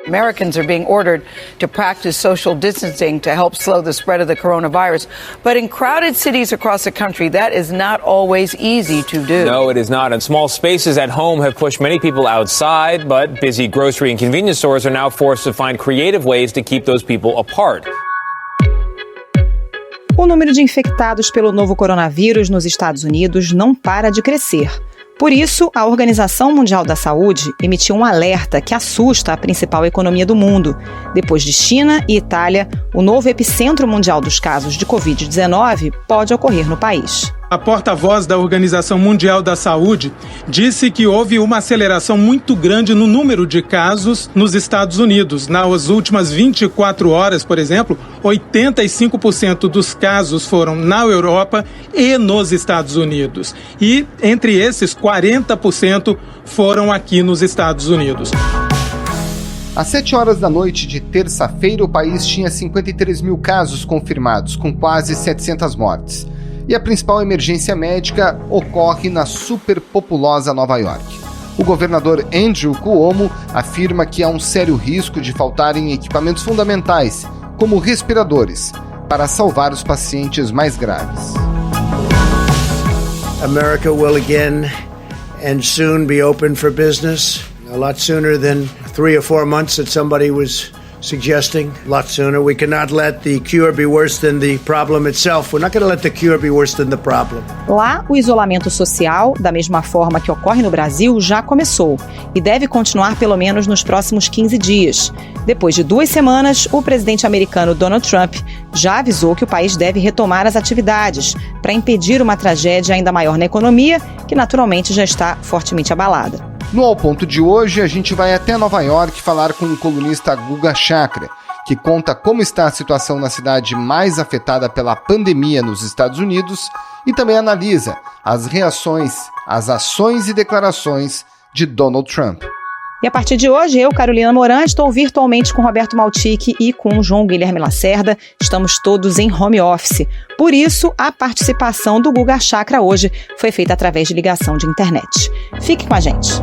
Americans are being ordered to practice social distancing to help slow the spread of the coronavirus. But in crowded cities across the country, that is not always easy to do. No, it is not. And small spaces at home have pushed many people outside, but busy grocery and convenience stores are now forced to find creative ways to keep those people apart. O número de infectados pelo novo coronavírus nos Estados Unidos não para de crescer. Por isso, a Organização Mundial da Saúde emitiu um alerta que assusta a principal economia do mundo. Depois de China e Itália, o novo epicentro mundial dos casos de Covid-19 pode ocorrer no país. A porta-voz da Organização Mundial da Saúde disse que houve uma aceleração muito grande no número de casos nos Estados Unidos. Nas últimas 24 horas, por exemplo, 85% dos casos foram na Europa e nos Estados Unidos. E, entre esses, 40% foram aqui nos Estados Unidos. Às 7 horas da noite de terça-feira, o país tinha 53 mil casos confirmados, com quase 700 mortes. E a principal emergência médica ocorre na superpopulosa Nova York. O governador Andrew Cuomo afirma que há um sério risco de faltarem equipamentos fundamentais, como respiradores, para salvar os pacientes mais graves. America will again and soon be open for business. A lot sooner than 3 or 4 months that somebody was suggesting. A lot sooner. We cannot let the cure be worse than the problem itself. We're not going to let the cure be worse than the problem. Lá, o isolamento social, da mesma forma que ocorre no Brasil, já começou e deve continuar pelo menos nos próximos 15 dias. Depois de 2 semanas, o presidente americano Donald Trump já avisou que o país deve retomar as atividades para impedir uma tragédia ainda maior na economia, que naturalmente já está fortemente abalada. No Ao Ponto de hoje, a gente vai até Nova York falar com o colunista Guga Chakra, que conta como está a situação na cidade mais afetada pela pandemia nos Estados Unidos e também analisa as reações, as ações e declarações de Donald Trump. E a partir de hoje, eu, Carolina Moran, estou virtualmente com Roberto Maltic e com João Guilherme Lacerda. Estamos todos em home office. Por isso, a participação do Guga Chakra hoje foi feita através de ligação de internet. Fique com a gente.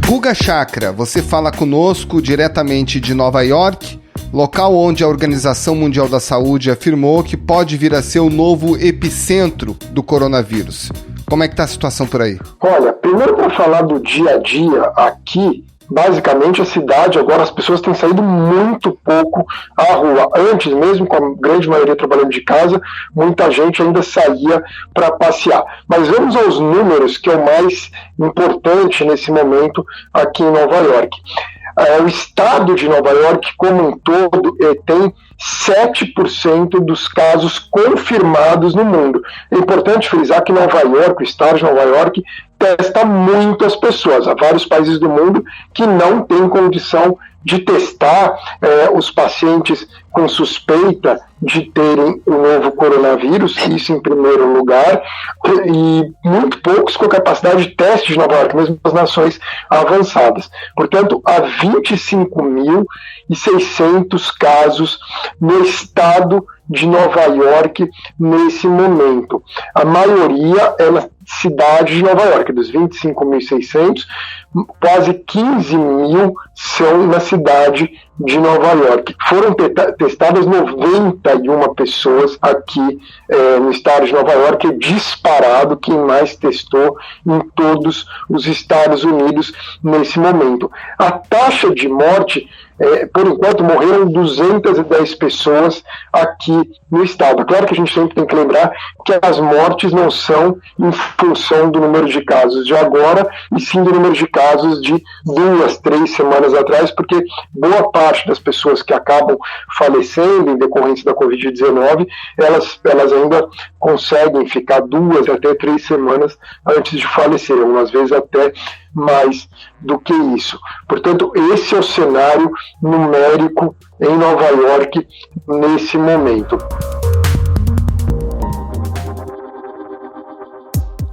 Guga Chakra, você fala conosco diretamente de Nova York, local onde a Organização Mundial da Saúde afirmou que pode vir a ser o novo epicentro do coronavírus. Como é que está a situação por aí? Olha, primeiro para falar do dia a dia aqui, basicamente a cidade agora as pessoas têm saído muito pouco à rua. Antes, mesmo com a grande maioria trabalhando de casa, muita gente ainda saía para passear. Mas vamos aos números, que é o mais importante nesse momento aqui em Nova York. O estado de Nova York, como um todo, tem 7% dos casos confirmados no mundo. É importante frisar que Nova York, o estado de Nova York, testa muito as pessoas. Há vários países do mundo que não têm condição de testar os pacientes com suspeita de terem o novo coronavírus, isso em primeiro lugar, e muito poucos com capacidade de teste de Nova York, mesmo as nações avançadas. Portanto, há 25.600 casos no estado de Nova York nesse momento. A maioria é na cidade de Nova York, dos 25.600, quase 15 mil são na cidade de Nova York. Foram testadas 91 pessoas aqui no estado de Nova York, é disparado quem mais testou em todos os Estados Unidos nesse momento. A taxa de morte, por enquanto, morreram 210 pessoas aqui no estado. Claro que a gente sempre tem que lembrar que as mortes não são em função do número de casos de agora, e sim do número de casos de 2, 3 semanas atrás, porque boa parte das pessoas que acabam falecendo em decorrência da Covid-19, elas ainda conseguem ficar 2 até 3 semanas antes de falecer, algumas vezes até mais do que isso. Portanto, esse é o cenário numérico em Nova York nesse momento.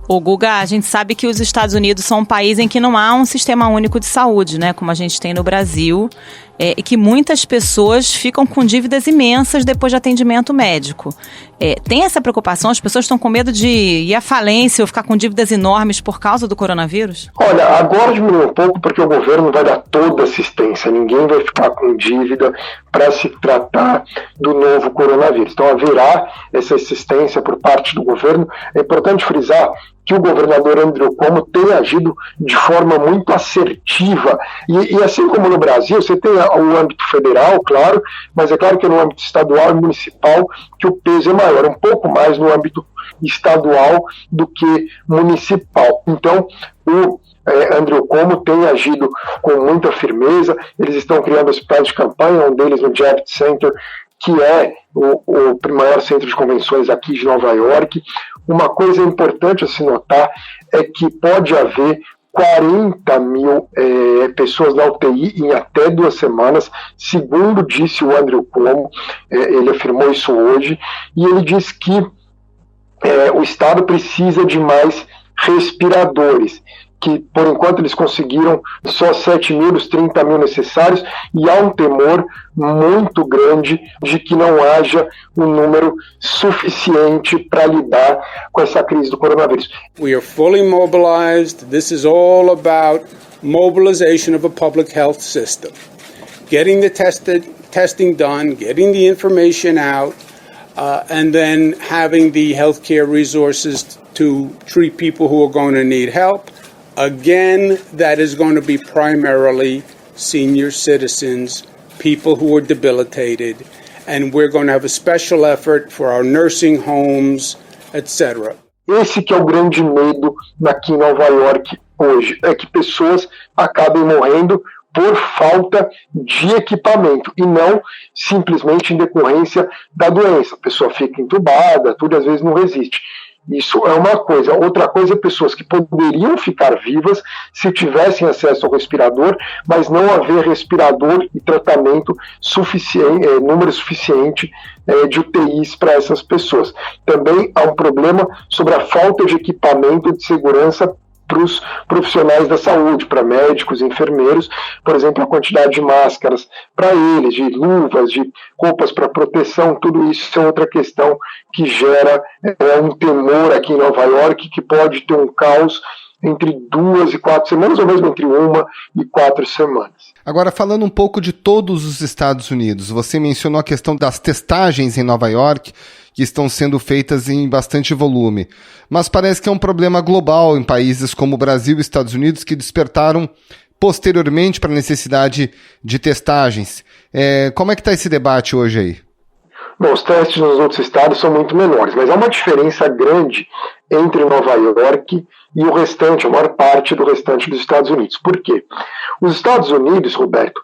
Ô Guga, a gente sabe que os Estados Unidos são um país em que não há um sistema único de saúde, né, como a gente tem no Brasil. e que muitas pessoas ficam com dívidas imensas depois de atendimento médico. Tem essa preocupação? As pessoas estão com medo de ir à falência ou ficar com dívidas enormes por causa do coronavírus? Olha, agora diminuiu um pouco porque o governo vai dar toda assistência, ninguém vai ficar com dívida para se tratar do novo coronavírus. Então haverá essa assistência por parte do governo. É importante frisar que o governador Andrew Cuomo tem agido de forma muito assertiva. E assim como no Brasil, você tem o âmbito federal, claro, mas é claro que no âmbito estadual e municipal que o peso é maior, um pouco mais no âmbito estadual do que municipal. Então, o Andrew Cuomo tem agido com muita firmeza. Eles estão criando hospitais de campanha, um deles no Javits Center, que é o maior centro de convenções aqui de Nova York. Uma coisa importante a se notar é que pode haver 40 mil pessoas na UTI em até 2 semanas, segundo disse o Andrew Cuomo. Ele afirmou isso hoje, e ele disse que o Estado precisa de mais respiradores, que por enquanto eles conseguiram só 7 mil dos 30 mil necessários, e há um temor muito grande de que não haja um número suficiente para lidar com essa crise do coronavírus. We are fully mobilized. This is all about mobilization of a public health system. Getting the testing done, getting the information out, and then having the healthcare resources to treat people who are going to need help. Again, that is going to be primarily senior citizens, people who are debilitated, and we're going to have a special effort for our nursing homes, etc. Esse que é o grande medo aqui em Nova York hoje, é que pessoas acabem morrendo por falta de equipamento e não simplesmente em decorrência da doença. A pessoa fica entubada, tudo às vezes não resiste. Isso é uma coisa. Outra coisa é pessoas que poderiam ficar vivas se tivessem acesso ao respirador, mas não haver respirador e tratamento suficiente, número suficiente de UTIs para essas pessoas. Também há um problema sobre a falta de equipamento de segurança para os profissionais da saúde, para médicos, enfermeiros, por exemplo, a quantidade de máscaras para eles, de luvas, de roupas para proteção, tudo isso é outra questão que gera um temor aqui em Nova York, que pode ter um caos entre 2 e 4 semanas, ou mesmo entre 1 e 4 semanas. Agora, falando um pouco de todos os Estados Unidos, você mencionou a questão das testagens em Nova York, que estão sendo feitas em bastante volume. Mas parece que é um problema global em países como o Brasil e Estados Unidos, que despertaram posteriormente para a necessidade de testagens. Como é que está esse debate hoje aí? Bom, os testes nos outros estados são muito menores, mas há uma diferença grande entre Nova York e o restante, a maior parte do restante dos Estados Unidos. Por quê? Os Estados Unidos, Roberto,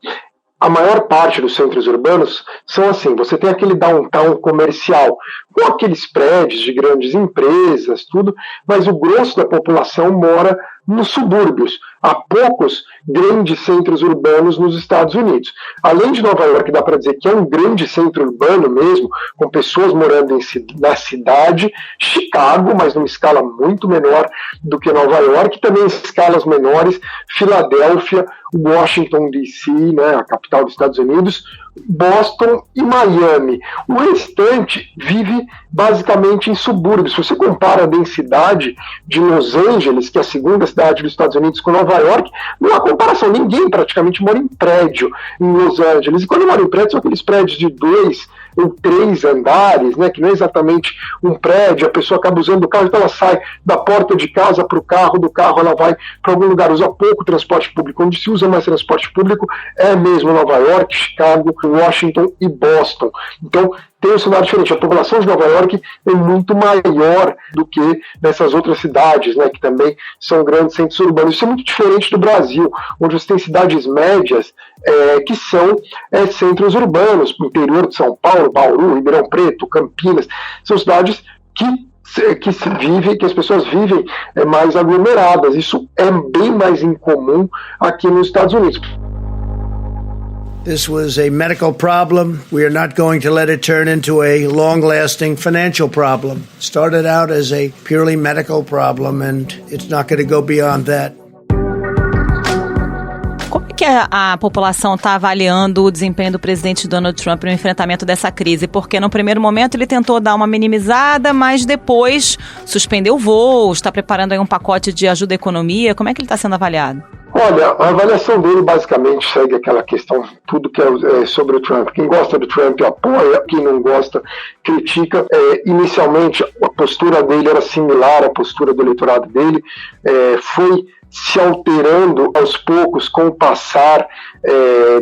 a maior parte dos centros urbanos são assim, você tem aquele downtown comercial, com aqueles prédios de grandes empresas, tudo, mas o grosso da população mora nos subúrbios. Há poucos grandes centros urbanos nos Estados Unidos. Além de Nova York, dá para dizer que é um grande centro urbano mesmo, com pessoas morando na cidade, Chicago, mas numa escala muito menor do que Nova York, também em escalas menores, Filadélfia, Washington, D.C., né, a capital dos Estados Unidos, Boston e Miami. O restante vive basicamente em subúrbios. Se você compara a densidade de Los Angeles, que é a segunda cidade dos Estados Unidos, com Nova York, não há comparação. Ninguém praticamente mora em prédio em Los Angeles. E quando mora em prédio, são aqueles prédios de 2 ou 3 andares, né, que não é exatamente um prédio, a pessoa acaba usando o carro, então ela sai da porta de casa para o carro, do carro ela vai para algum lugar, usa pouco transporte público. Onde se usa mais transporte público é mesmo Nova York, Chicago, Washington e Boston. Então tem um cenário diferente. A população de Nova York é muito maior do que nessas outras cidades, né, que também são grandes centros urbanos. Isso é muito diferente do Brasil, onde você tem cidades médias que são centros urbanos, no interior de São Paulo, Bauru, Ribeirão Preto, Campinas. São cidades que as pessoas vivem mais aglomeradas. Isso é bem mais incomum aqui nos Estados Unidos. This was a medical problem. We are not going to let it turn into a long-lasting financial problem. It started out as a purely medical problem, and it's not going to go beyond that. que a população está avaliando o desempenho do presidente Donald Trump no enfrentamento dessa crise? Porque no primeiro momento ele tentou dar uma minimizada, mas depois suspendeu voos, está preparando aí um pacote de ajuda à economia. Como é que ele está sendo avaliado? Olha, a avaliação dele basicamente segue aquela questão, tudo que é sobre o Trump. Quem gosta do Trump apoia, quem não gosta critica. Inicialmente, a postura dele era similar à postura do eleitorado dele, foi se alterando aos poucos com o passar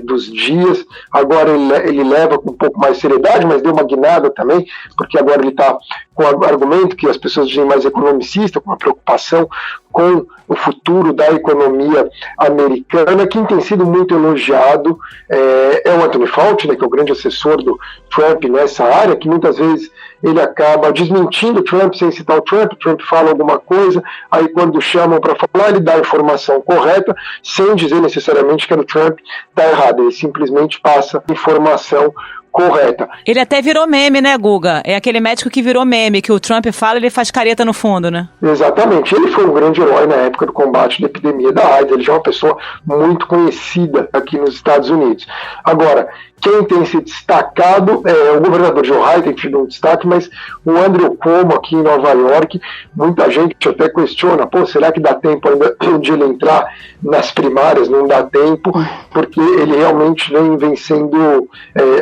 dos dias. Agora ele leva com um pouco mais de seriedade, mas deu uma guinada também, porque agora ele está com o argumento que as pessoas dizem mais economicista, com uma preocupação com o futuro da economia americana. Quem tem sido muito elogiado é o Anthony Fauci, né, que é o grande assessor do Trump nessa área, que muitas vezes ele acaba desmentindo o Trump sem citar o Trump fala alguma coisa, aí quando chamam para falar, ele dá a informação correta, sem dizer necessariamente que o Trump está errado, ele simplesmente passa a informação correta. Ele até virou meme, né, Guga? É aquele médico que virou meme, que o Trump fala, ele faz careta no fundo, né? Exatamente. Ele foi um grande herói na época do combate da epidemia da AIDS. Ele já é uma pessoa muito conhecida aqui nos Estados Unidos. Agora, quem tem se destacado é o governador de Ohio, tem tido um destaque, mas o Andrew Cuomo aqui em Nova York, muita gente até questiona, será que dá tempo ainda de ele entrar nas primárias? Não dá tempo, porque ele realmente vem sendo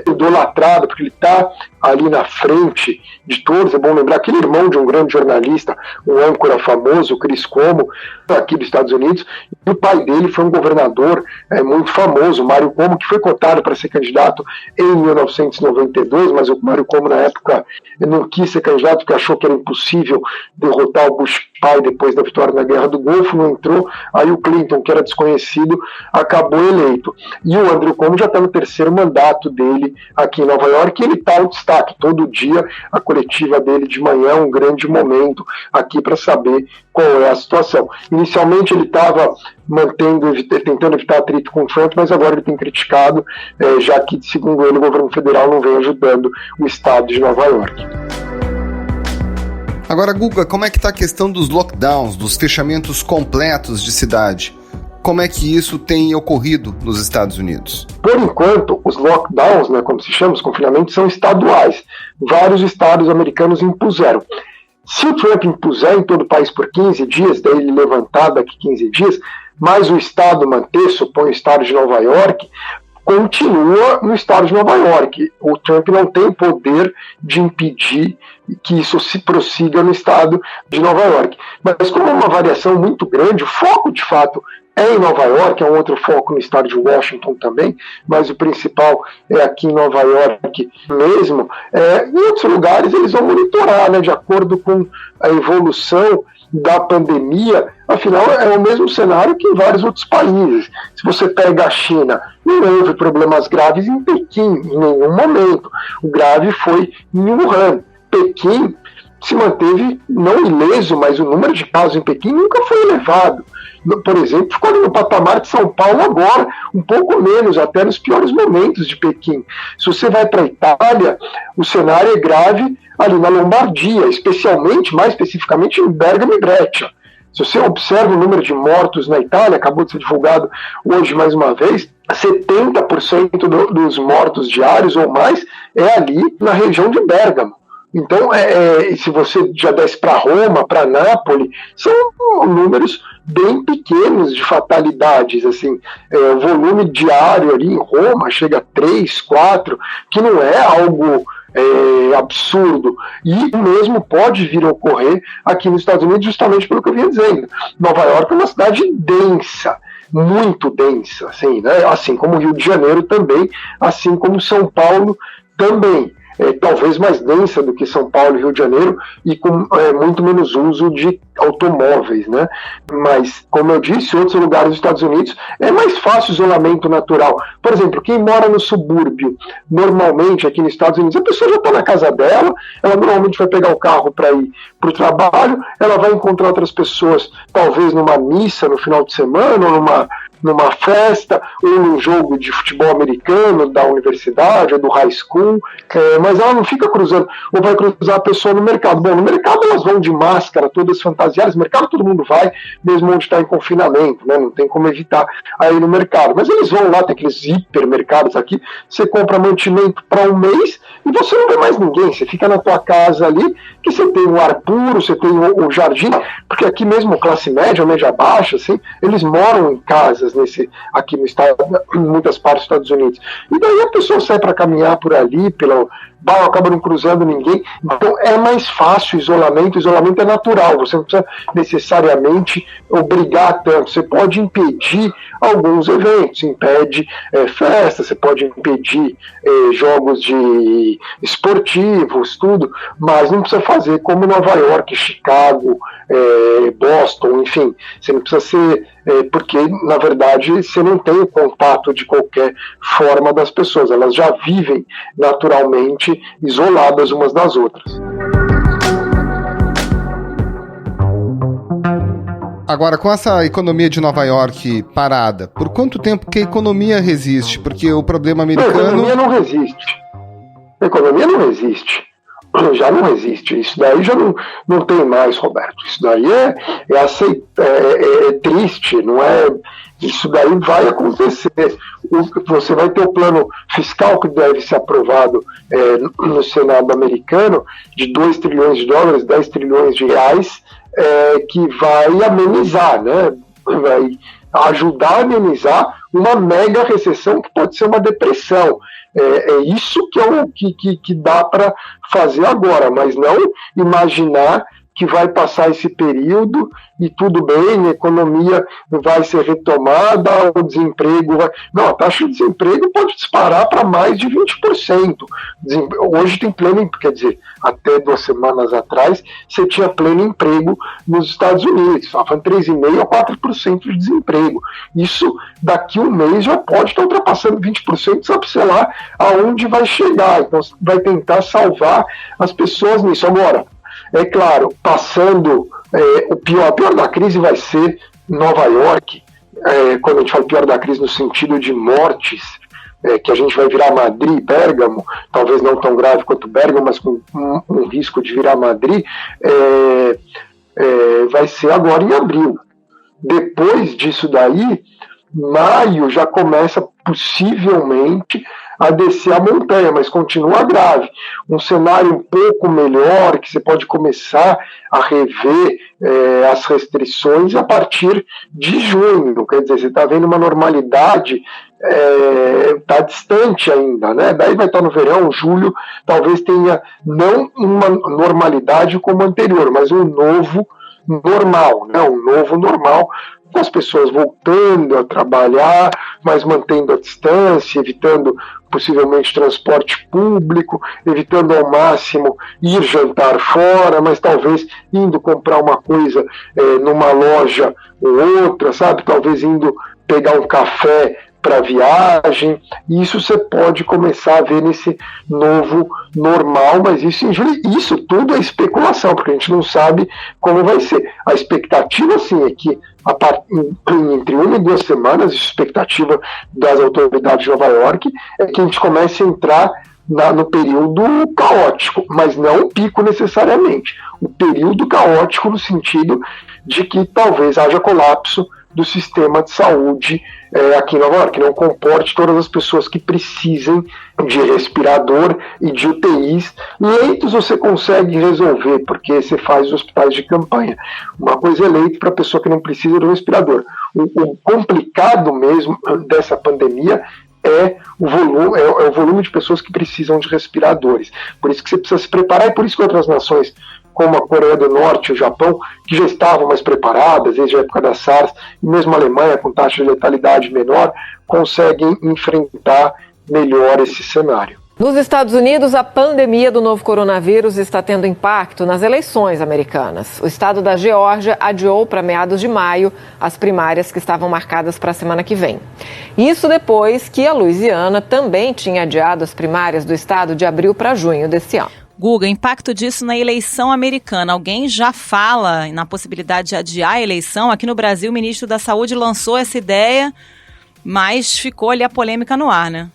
idolatrado, porque ele está ali na frente de todos. É bom lembrar que ele é irmão de um grande jornalista, um âncora famoso, Chris Cuomo, aqui dos Estados Unidos, e o pai dele foi um governador muito famoso, Mário Cuomo, que foi cotado para ser candidato em 1992, mas o Mário Cuomo na época não quis ser candidato porque achou que era impossível derrotar o Bush pai depois da vitória na Guerra do Golfo, não entrou, aí o Clinton, que era desconhecido, acabou eleito. E o Andrew Cuomo já está no terceiro mandato dele aqui em Nova York, e ele está ao destaque todo dia, a coletiva dele de manhã, um grande momento aqui para saber qual é a situação. Inicialmente ele estava tentando evitar atrito com o Trump, mas agora ele tem criticado, já que, segundo ele, o governo federal não vem ajudando o estado de Nova York. Agora, Guga, como é que está a questão dos lockdowns, dos fechamentos completos de cidade? Como é que isso tem ocorrido nos Estados Unidos? Por enquanto, os lockdowns, né, como se chama, os confinamentos, são estaduais. Vários estados americanos impuseram. Se o Trump impuser em todo o país por 15 dias, daí ele levantar daqui 15 dias, mas o estado manter, supõe o estado de Nova York, continua no estado de Nova York. O Trump não tem o poder de impedir que isso se prossiga no estado de Nova York. Mas como é uma variação muito grande, o foco de fato é em Nova York, é um outro foco no estado de Washington também, mas o principal é aqui em Nova York mesmo. Em outros lugares eles vão monitorar, né, de acordo com a evolução da pandemia. Afinal, é o mesmo cenário que em vários outros países. Se você pega a China, não houve problemas graves em Pequim, em nenhum momento. O grave foi em Wuhan. Pequim se manteve não ileso, mas o número de casos em Pequim nunca foi elevado. Por exemplo, ficou ali no patamar de São Paulo agora, um pouco menos, até nos piores momentos de Pequim. Se você vai para a Itália, o cenário é grave ali na Lombardia, mais especificamente em Bergamo e Breccia. Se você observa o número de mortos na Itália, acabou de ser divulgado hoje mais uma vez, 70% dos mortos diários ou mais é ali na região de Bergamo. Então, se você já desce para Roma, para Nápoles, são números bem pequenos de fatalidades. Assim, o volume diário ali em Roma chega a 3, 4, que não é algo absurdo. E o mesmo pode vir a ocorrer aqui nos Estados Unidos, justamente pelo que eu vinha dizendo. Nova York é uma cidade densa, muito densa, assim, né? Assim como o Rio de Janeiro também, assim como São Paulo também. Talvez mais densa do que São Paulo e Rio de Janeiro, e com muito menos uso de automóveis, né? Mas, como eu disse, outros lugares dos Estados Unidos é mais fácil o isolamento natural. Por exemplo, quem mora no subúrbio, normalmente aqui nos Estados Unidos, a pessoa já está na casa dela, ela normalmente vai pegar o carro para ir para o trabalho, ela vai encontrar outras pessoas, talvez numa missa no final de semana, ou numa festa, ou num jogo de futebol americano da universidade ou do high school, mas ela não fica cruzando, ou vai cruzar a pessoa no mercado. Bom, no mercado elas vão de máscara, todas fantasiadas. No mercado todo mundo vai, mesmo onde está em confinamento, né? Não tem como evitar aí no mercado. Mas eles vão lá, tem aqueles hipermercados aqui, você compra mantimento para um mês e você não vê mais ninguém. Você fica na tua casa ali, que você tem o ar puro, você tem o jardim, porque aqui mesmo classe média ou média baixa, assim, eles moram em casas aqui no estado, em muitas partes dos Estados Unidos. E daí a pessoa sai para caminhar por ali, pelo bairro, acaba não cruzando ninguém. Então é mais fácil o isolamento é natural, você não precisa necessariamente obrigar tanto, você pode impedir alguns eventos, impede festas, você pode impedir jogos de esportivos, tudo, mas não precisa fazer como Nova York, Chicago, Boston, enfim, você não precisa ser, porque na verdade você não tem o contato de qualquer forma das pessoas, elas já vivem naturalmente isoladas umas das outras. Agora, com essa economia de Nova York parada, por quanto tempo que a economia resiste? Porque o problema americano... A economia não resiste. A economia não resiste. Já não resiste. Isso daí já não tem mais, Roberto. Isso daí é triste, não é... Isso daí vai acontecer. Você vai ter o plano fiscal que deve ser aprovado no Senado americano de 2 trilhões de dólares, 10 trilhões de reais, que vai amenizar, né? Vai ajudar a amenizar uma mega recessão que pode ser uma depressão. É isso que é o que dá para fazer agora, mas não imaginar que vai passar esse período e tudo bem, a economia vai ser retomada, o desemprego vai... Não, a taxa de desemprego pode disparar para mais de 20%. Hoje tem pleno, quer dizer, até 2 semanas atrás, você tinha pleno emprego nos Estados Unidos, estavam 3,5% a 4% de desemprego. Isso, daqui um mês, já pode estar ultrapassando 20%, sabe, sei lá, aonde vai chegar. Então, vai tentar salvar as pessoas nisso. Agora, é claro, passando a pior da crise vai ser Nova York, quando a gente fala pior da crise no sentido de mortes, que a gente vai virar Madrid, Bérgamo, talvez não tão grave quanto Bérgamo, mas com um risco de virar Madrid, vai ser agora em abril. Depois disso daí, maio já começa possivelmente a descer a montanha, mas continua grave. Um cenário um pouco melhor, que você pode começar a rever as restrições a partir de junho. Quer dizer, você está vendo uma normalidade, está distante ainda, né? Daí vai estar no verão, julho, talvez tenha não uma normalidade como a anterior, mas um novo normal, né? Um novo normal, com as pessoas voltando a trabalhar, mas mantendo a distância, evitando possivelmente transporte público, evitando ao máximo ir jantar fora, mas talvez indo comprar uma coisa numa loja ou outra, sabe? Talvez indo pegar um café para viagem. Isso você pode começar a ver nesse novo normal, mas isso tudo é especulação, porque a gente não sabe como vai ser. A expectativa, sim, é que entre 1 e 2 semanas, a expectativa das autoridades de Nova York é que a gente comece a entrar no período caótico, mas não o pico necessariamente. O período caótico no sentido de que talvez haja colapso do sistema de saúde aqui em Nova York, que não comporte todas as pessoas que precisem de respirador e de UTIs. Leitos você consegue resolver, porque você faz os hospitais de campanha. Uma coisa é leito para a pessoa que não precisa do respirador. O complicado mesmo dessa pandemia é o volume de pessoas que precisam de respiradores. Por isso que você precisa se preparar, e por isso que outras nações, como a Coreia do Norte e o Japão, que já estavam mais preparadas desde a época da SARS, e mesmo a Alemanha, com taxa de letalidade menor, conseguem enfrentar melhor esse cenário. Nos Estados Unidos, a pandemia do novo coronavírus está tendo impacto nas eleições americanas. O estado da Geórgia adiou para meados de maio as primárias que estavam marcadas para a semana que vem. Isso depois que a Louisiana também tinha adiado as primárias do estado de abril para junho desse ano. Guga, impacto disso na eleição americana. Alguém já fala na possibilidade de adiar a eleição? Aqui no Brasil, o ministro da Saúde lançou essa ideia, mas ficou ali a polêmica no ar, né?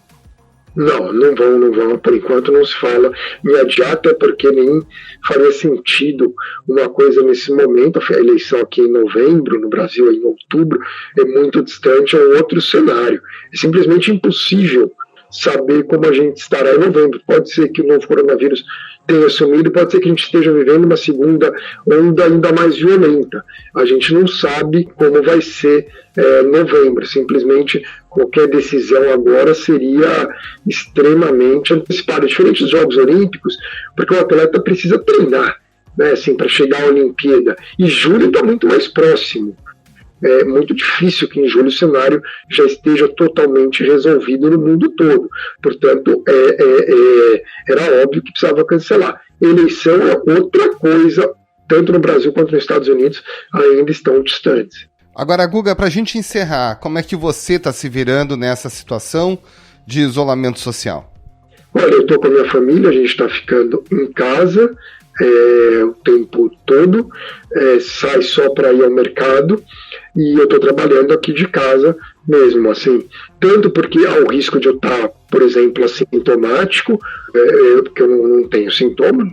Não vão, por enquanto não se fala em adiar, até porque nem faria sentido uma coisa nesse momento. A eleição aqui em novembro, no Brasil em outubro, é muito distante, é um outro cenário. É simplesmente impossível saber como a gente estará em novembro. Pode ser que o novo coronavírus tenha sumido, pode ser que a gente esteja vivendo uma segunda onda ainda mais violenta. A gente não sabe como vai ser novembro. Simplesmente qualquer decisão agora seria extremamente antecipada. Diferente dos Jogos Olímpicos, porque o atleta precisa treinar, né, assim, para chegar à Olimpíada. E julho está muito mais próximo. É muito difícil que em julho o cenário já esteja totalmente resolvido no mundo todo. Portanto, era óbvio que precisava cancelar. Eleição é outra coisa, tanto no Brasil quanto nos Estados Unidos, ainda estão distantes. Agora, Guga, para a gente encerrar, como é que você está se virando nessa situação de isolamento social? Olha, eu estou com a minha família, a gente está ficando em casa o tempo todo, sai só para ir ao mercado, e eu estou trabalhando aqui de casa mesmo, assim, tanto porque há o risco de eu estar, por exemplo, assintomático, porque eu não tenho sintoma,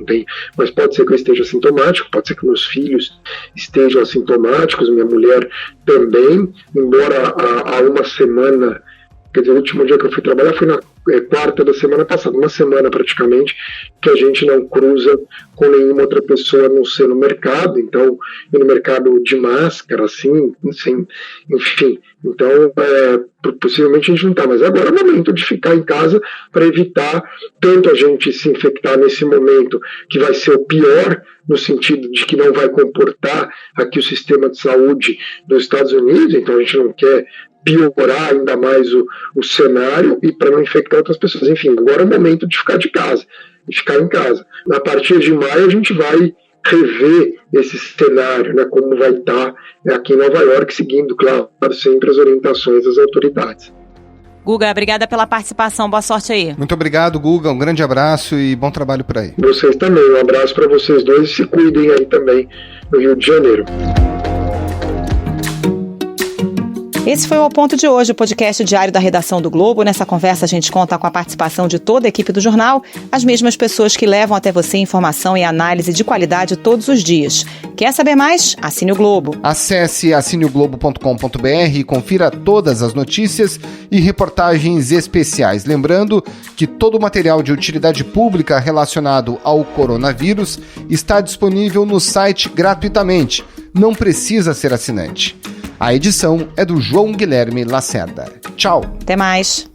mas pode ser que eu esteja assintomático, pode ser que meus filhos estejam assintomáticos, minha mulher também, embora há uma semana, quer dizer, o último dia que eu fui trabalhar foi na quarta da semana passada, uma semana praticamente, que a gente não cruza com nenhuma outra pessoa a não ser no mercado, então, e no mercado de máscara, assim, enfim, então, possivelmente a gente não está, mas agora é o momento de ficar em casa para evitar tanto a gente se infectar nesse momento, que vai ser o pior, no sentido de que não vai comportar aqui o sistema de saúde dos Estados Unidos, então a gente não quer piorar ainda mais o cenário e para não infectar outras pessoas. Enfim, agora é o momento de ficar em casa. A partir de maio a gente vai rever esse cenário, né, como vai estar aqui em Nova York, seguindo, claro, sempre as orientações das autoridades. Guga, obrigada pela participação, boa sorte aí. Muito obrigado, Guga, um grande abraço e bom trabalho por aí. Vocês também, um abraço para vocês dois e se cuidem aí também no Rio de Janeiro. Esse foi o Ponto de hoje, o podcast diário da redação do Globo. Nessa conversa a gente conta com a participação de toda a equipe do jornal, as mesmas pessoas que levam até você informação e análise de qualidade todos os dias. Quer saber mais? Assine o Globo. Acesse assineoglobo.com.br e confira todas as notícias e reportagens especiais. Lembrando que todo o material de utilidade pública relacionado ao coronavírus está disponível no site gratuitamente. Não precisa ser assinante. A edição é do João Guilherme Lacerda. Tchau. Até mais.